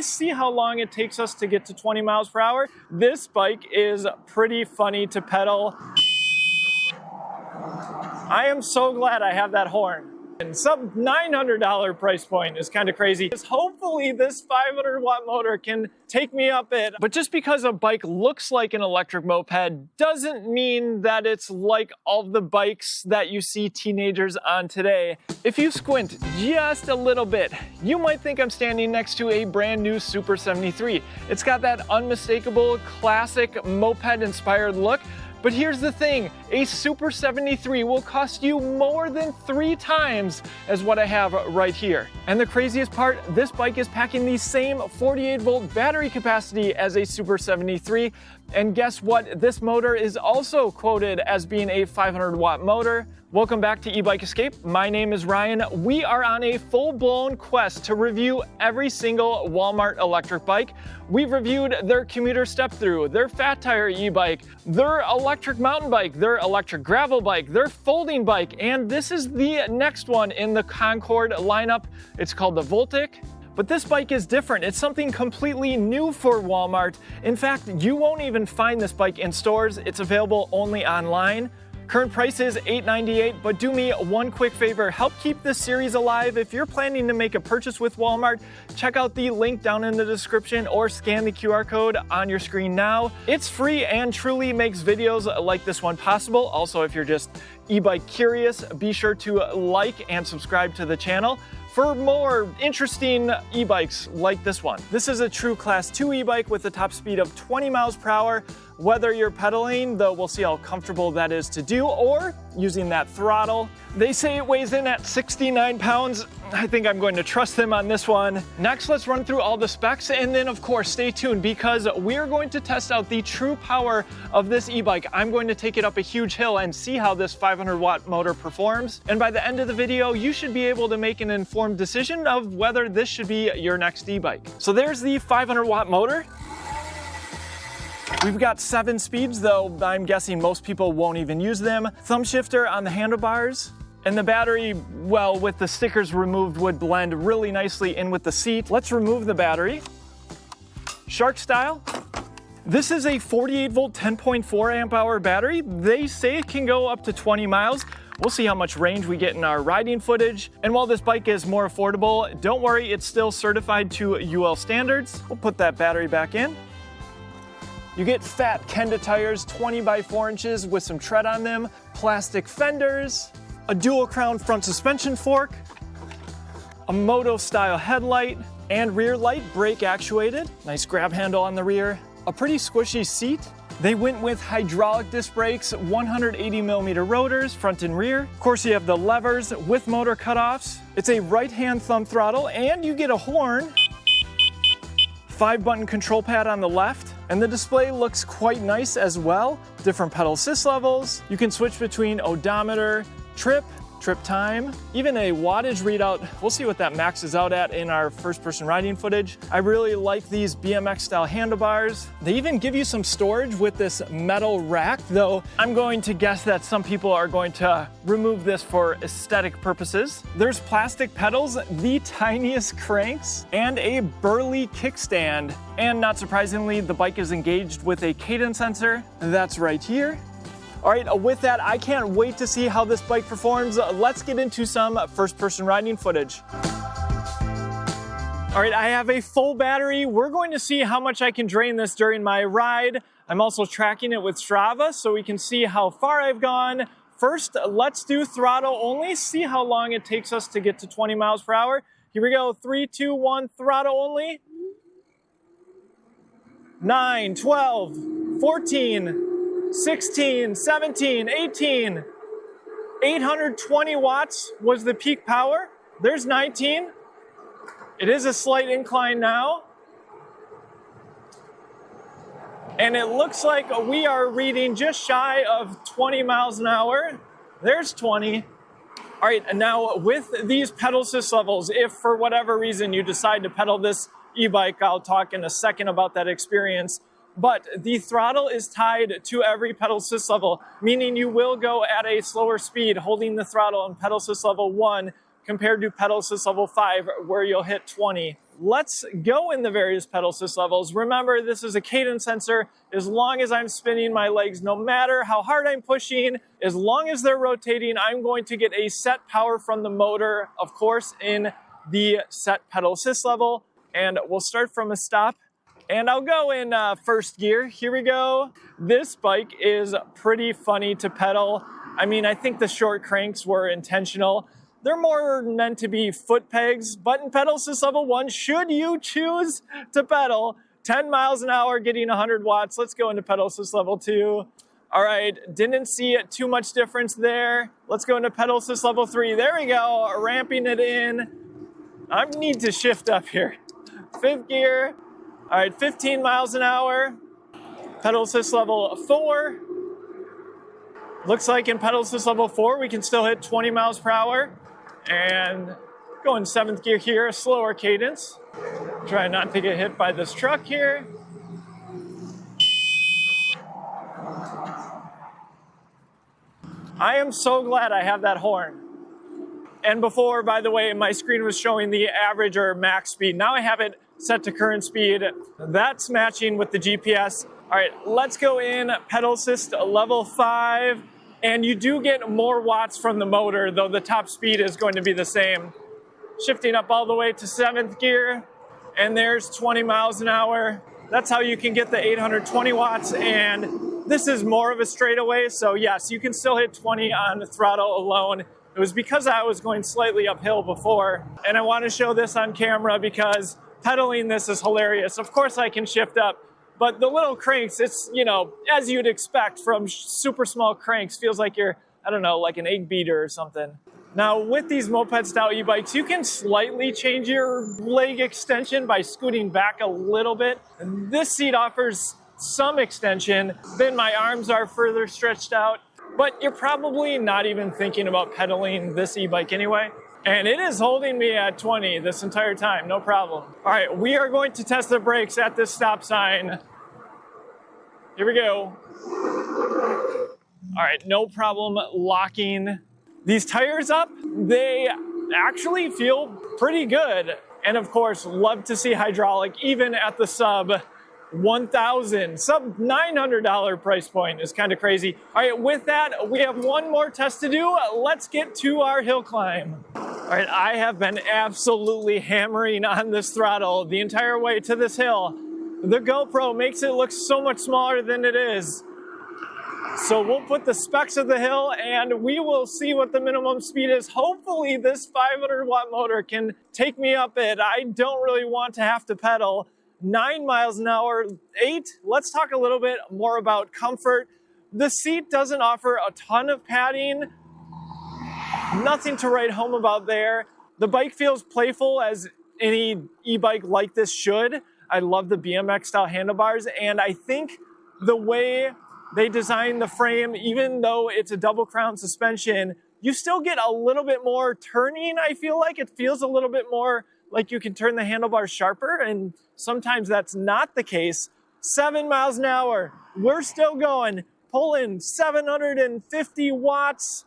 See how long it takes us to get to 20 miles per hour. This bike is pretty funny to pedal. I am so glad I have that horn. And sub $900 price point is kind of crazy. Hopefully this 500 watt motor can take me up it. But just because a bike looks like an electric moped doesn't mean that it's like all the bikes that you see teenagers on today. If you squint just a little bit, you might think I'm standing next to a brand new Super 73. It's got that unmistakable classic moped-inspired look. But here's the thing, a Super 73 will cost you more than 3 times as what I have right here. And the craziest part, this bike is packing the same 48 volt battery capacity as a Super 73. And guess what? This motor is also quoted as being a 500 watt motor. Welcome back to eBike Escape. My name is Ryan. We are on a full-blown quest to review every single Walmart electric bike. We've reviewed their commuter step-through, their fat tire e-bike, their electric mountain bike, their electric gravel bike, their folding bike, and this is the next one in the Concord lineup. It's called the Voltic. But this bike is different. It's something completely new for Walmart. In fact, you won't even find this bike in stores. It's available only online. Current price is $898, but do me one quick favor, help keep this series alive. If you're planning to make a purchase with Walmart, check out the link down in the description or scan the QR code on your screen now. It's free and truly makes videos like this one possible. Also, if you're just e-bike curious, be sure to like and subscribe to the channel for more interesting e-bikes like this one. This is a true Class 2 e-bike with a top speed of 20 miles per hour. Whether you're pedaling, though we'll see how comfortable that is to do, or using that throttle. They say it weighs in at 69 pounds. I think I'm going to trust them on this one. Next, let's run through all the specs, and then of course, stay tuned because we're going to test out the true power of this e-bike. I'm going to take it up a huge hill and see how this 500 watt motor performs. And by the end of the video, you should be able to make an informed decision of whether this should be your next e-bike. So there's the 500 watt motor. We've got 7 speeds, though I'm guessing most people won't even use them. Thumb shifter on the handlebars. And the battery, well, with the stickers removed, would blend really nicely in with the seat. Let's remove the battery. Shark style. This is a 48 volt, 10.4 amp hour battery. They say it can go up to 20 miles. We'll see how much range we get in our riding footage. And while this bike is more affordable, don't worry, it's still certified to UL standards. We'll put that battery back in. You get fat Kenda tires, 20 by 4 inches with some tread on them, plastic fenders, a dual crown front suspension fork, a moto-style headlight, and rear light brake actuated. Nice grab handle on the rear, a pretty squishy seat. They went with hydraulic disc brakes, 180 millimeter rotors, front and rear. Of course, you have the levers with motor cutoffs. It's a right-hand thumb throttle, and you get a horn. 5-button control pad on the left, and the display looks quite nice as well. Different pedal assist levels. You can switch between odometer, trip time, even a wattage readout. We'll see what that maxes out at in our first-person riding footage. I really like these BMX-style handlebars. They even give you some storage with this metal rack, though I'm going to guess that some people are going to remove this for aesthetic purposes. There's plastic pedals, the tiniest cranks, and a burly kickstand. And not surprisingly, the bike is engaged with a cadence sensor. That's right here. All right, with that, I can't wait to see how this bike performs. Let's get into some first-person riding footage. All right, I have a full battery. We're going to see how much I can drain this during my ride. I'm also tracking it with Strava so we can see how far I've gone. First, let's do throttle only, see how long it takes us to get to 20 miles per hour. Here we go, 3, 2, 1, throttle only. 9, 12, 14, 16, 17, 18, 820 watts was the peak power. There's 19. It is a slight incline now. And it looks like we are reading just shy of 20 miles an hour. There's 20. All right, and now with these pedal assist levels, if for whatever reason you decide to pedal this e-bike, I'll talk in a second about that experience. But the throttle is tied to every pedal assist level, meaning you will go at a slower speed holding the throttle on pedal assist level 1 compared to pedal assist level 5 where you'll hit 20. Let's go in the various pedal assist levels. Remember, this is a cadence sensor. As long as I'm spinning my legs, no matter how hard I'm pushing, as long as they're rotating, I'm going to get a set power from the motor, of course, in the set pedal assist level. And we'll start from a stop. And I'll go in first gear. Here we go. This bike is pretty funny to pedal. I mean, I think the short cranks were intentional. They're more meant to be foot pegs, but in pedal assist level 1, should you choose to pedal 10 miles an hour, getting 100 watts, let's go into pedal assist level 2. All right, didn't see too much difference there. Let's go into pedal assist level 3. There we go, ramping it in. I need to shift up here. 5th gear. All right, 15 miles an hour. Pedal assist level 4. Looks like in pedal assist level 4, we can still hit 20 miles per hour. And go in 7th gear here, a slower cadence. Try not to get hit by this truck here. I am so glad I have that horn. And before, by the way, my screen was showing the average or max speed. Now I have it set to current speed. That's matching with the GPS. All right, let's go in pedal assist level 5. And you do get more watts from the motor, though the top speed is going to be the same. Shifting up all the way to 7th gear, and there's 20 miles an hour. That's how you can get the 820 watts, and this is more of a straightaway, so yes, you can still hit 20 on the throttle alone. It was because I was going slightly uphill before, and I want to show this on camera because pedaling this is hilarious. Of course I can shift up, but the little cranks, it's, you know, as you'd expect from super small cranks, feels like you're, I don't know, like an egg beater or something. Now, with these moped-style e-bikes, you can slightly change your leg extension by scooting back a little bit. And this seat offers some extension. Then my arms are further stretched out. But you're probably not even thinking about pedaling this e-bike anyway. And it is holding me at 20 this entire time, no problem. All right, we are going to test the brakes at this stop sign. Here we go. All right, no problem locking these tires up. They actually feel pretty good. And of course, love to see hydraulic, even at the sub $1,000, sub $900 price point is kind of crazy. All right, with that, we have one more test to do. Let's get to our hill climb. All right, I have been absolutely hammering on this throttle the entire way to this hill. The GoPro makes it look so much smaller than it is. So we'll put the specs of the hill and we will see what the minimum speed is. Hopefully this 500 watt motor can take me up it. I don't really want to have to pedal 9 miles an hour, 8. Let's talk a little bit more about comfort. The seat doesn't offer a ton of padding. Nothing to write home about there. The bike feels playful as any e-bike like this should. I love the BMX style handlebars, and I think the way they designed the frame, even though it's a double crown suspension, you still get a little bit more turning. I feel like it feels a little bit more like you can turn the handlebars sharper, and sometimes that's not the case. 7 miles an hour, we're still going, pulling 750 watts,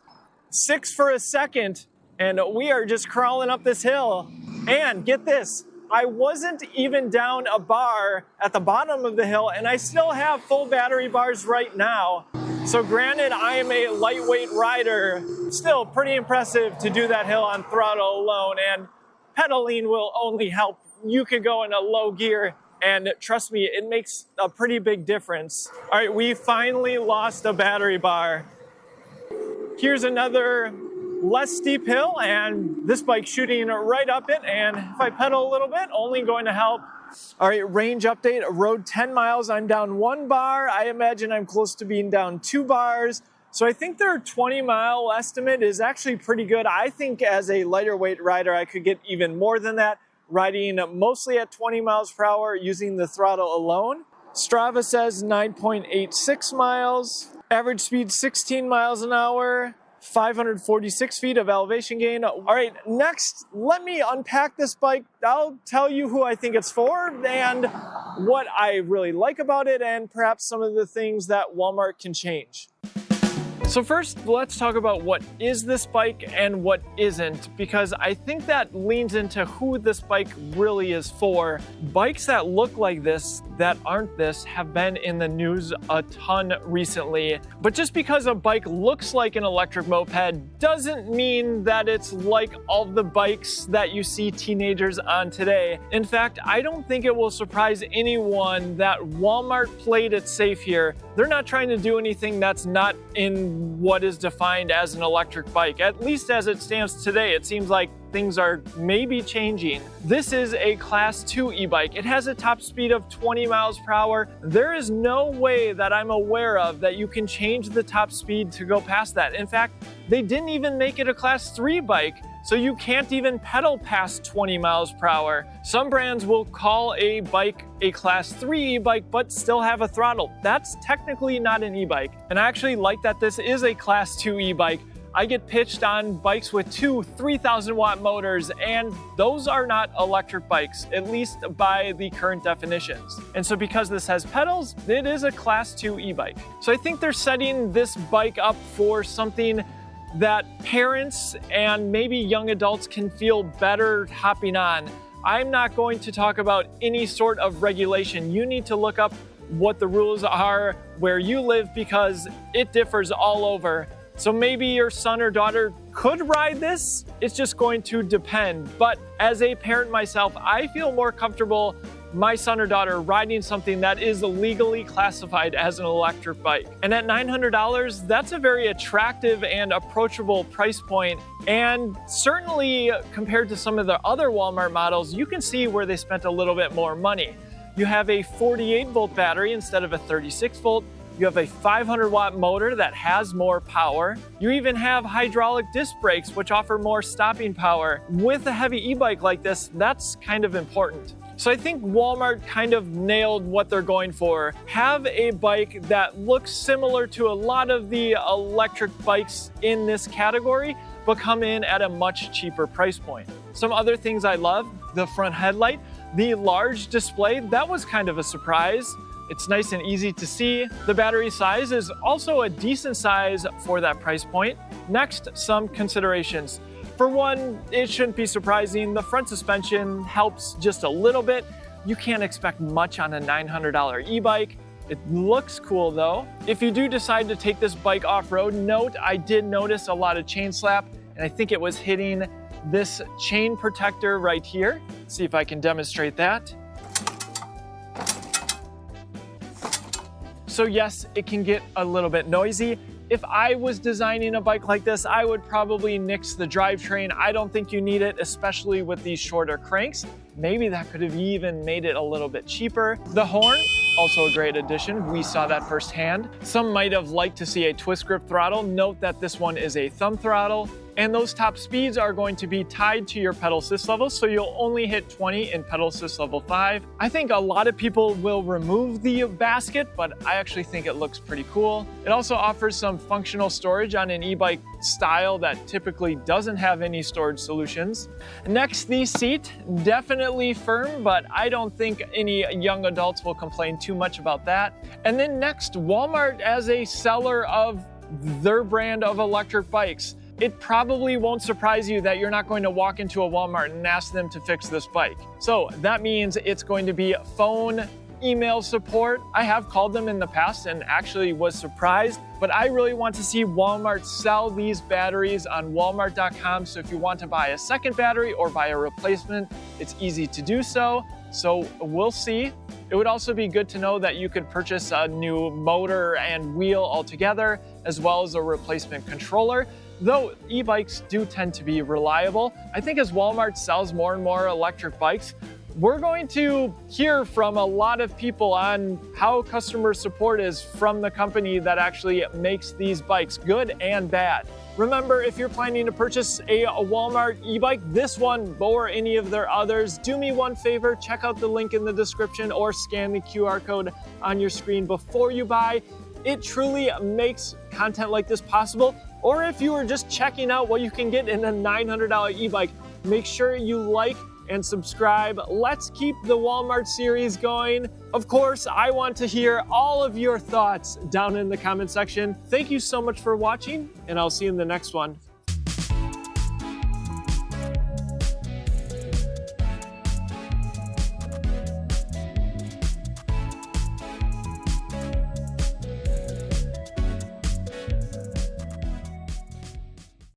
6 for a second, and we are just crawling up this hill. And get this, I wasn't even down a bar at the bottom of the hill, and I still have full battery bars right now. So granted, I am a lightweight rider, still pretty impressive to do that hill on throttle alone, and pedaling will only help. You could go in a low gear, and trust me, it makes a pretty big difference. All right, we finally lost a battery bar. Here's another less steep hill, and this bike shooting right up it, and if I pedal a little bit, only going to help. All right, range update, rode 10 miles, I'm down 1 bar. I imagine I'm close to being down 2 bars. So I think their 20-mile estimate is actually pretty good. I think as a lighter weight rider, I could get even more than that, riding mostly at 20 miles per hour using the throttle alone. Strava says 9.86 miles, average speed 16 miles an hour, 546 feet of elevation gain. All right, next, let me unpack this bike. I'll tell you who I think it's for and what I really like about it, and perhaps some of the things that Walmart can change. So first, let's talk about what is this bike and what isn't, because I think that leans into who this bike really is for. Bikes that look like this, that aren't this, have been in the news a ton recently. But just because a bike looks like an electric moped doesn't mean that it's like all the bikes that you see teenagers on today. In fact, I don't think it will surprise anyone that Walmart played it safe here. They're not trying to do anything that's not in what is defined as an electric bike. At least as it stands today, it seems like things are maybe changing. This is a Class 2 e-bike. It has a top speed of 20 miles per hour. There is no way that I'm aware of that you can change the top speed to go past that. In fact, they didn't even make it a Class 3 bike, so you can't even pedal past 20 miles per hour. Some brands will call a bike a Class 3 e-bike but still have a throttle. That's technically not an e-bike. And I actually like that this is a Class 2 e-bike. I get pitched on bikes with two 3,000 watt motors, and those are not electric bikes, at least by the current definitions. And so because this has pedals, it is a Class 2 e-bike. So I think they're setting this bike up for something that parents and maybe young adults can feel better hopping on. I'm not going to talk about any sort of regulation. You need to look up what the rules are where you live because it differs all over. So maybe your son or daughter could ride this. It's just going to depend. But as a parent myself, I feel more comfortable my son or daughter riding something that is legally classified as an electric bike. And at $900, that's a very attractive and approachable price point. And certainly compared to some of the other Walmart models, you can see where they spent a little bit more money. You have a 48 volt battery instead of a 36 volt. You have a 500 watt motor that has more power. You even have hydraulic disc brakes, which offer more stopping power. With a heavy e-bike like this, that's kind of important. So I think Walmart kind of nailed what they're going for. Have a bike that looks similar to a lot of the electric bikes in this category, but come in at a much cheaper price point. Some other things I love, the front headlight, the large display, that was kind of a surprise. It's nice and easy to see. The battery size is also a decent size for that price point. Next, some considerations. For one, it shouldn't be surprising, the front suspension helps just a little bit. You can't expect much on a $900 e-bike. It looks cool though. If you do decide to take this bike off-road, note I did notice a lot of chain slap, and I think it was hitting this chain protector right here. Let's see if I can demonstrate that. So yes, it can get a little bit noisy. If I was designing a bike like this, I would probably nix the drivetrain. I don't think you need it, especially with these shorter cranks. Maybe that could have even made it a little bit cheaper. The horn, also a great addition. We saw that firsthand. Some might have liked to see a twist grip throttle. Note that this one is a thumb throttle. And those top speeds are going to be tied to your pedal assist level, so you'll only hit 20 in pedal assist level 5. I think a lot of people will remove the basket, but I actually think it looks pretty cool. It also offers some functional storage on an e-bike style that typically doesn't have any storage solutions. Next, the seat, definitely firm, but I don't think any young adults will complain too much about that. And then next, Walmart as a seller of their brand of electric bikes. It probably won't surprise you that you're not going to walk into a Walmart and ask them to fix this bike. So that means it's going to be phone, email support. I have called them in the past and actually was surprised, but I really want to see Walmart sell these batteries on walmart.com. So if you want to buy a second battery or buy a replacement, it's easy to do so. So we'll see. It would also be good to know that you could purchase a new motor and wheel altogether, as well as a replacement controller. Though e-bikes do tend to be reliable, I think as Walmart sells more and more electric bikes, we're going to hear from a lot of people on how customer support is from the company that actually makes these bikes, good and bad. Remember, if you're planning to purchase a Walmart e-bike, this one or any of their others, do me one favor, check out the link in the description or scan the QR code on your screen before you buy. It truly makes content like this possible. Or if you are just checking out what you can get in a $900 e-bike, make sure you like and subscribe. Let's keep the Walmart series going. Of course, I want to hear all of your thoughts down in the comment section. Thank you so much for watching, and I'll see you in the next one.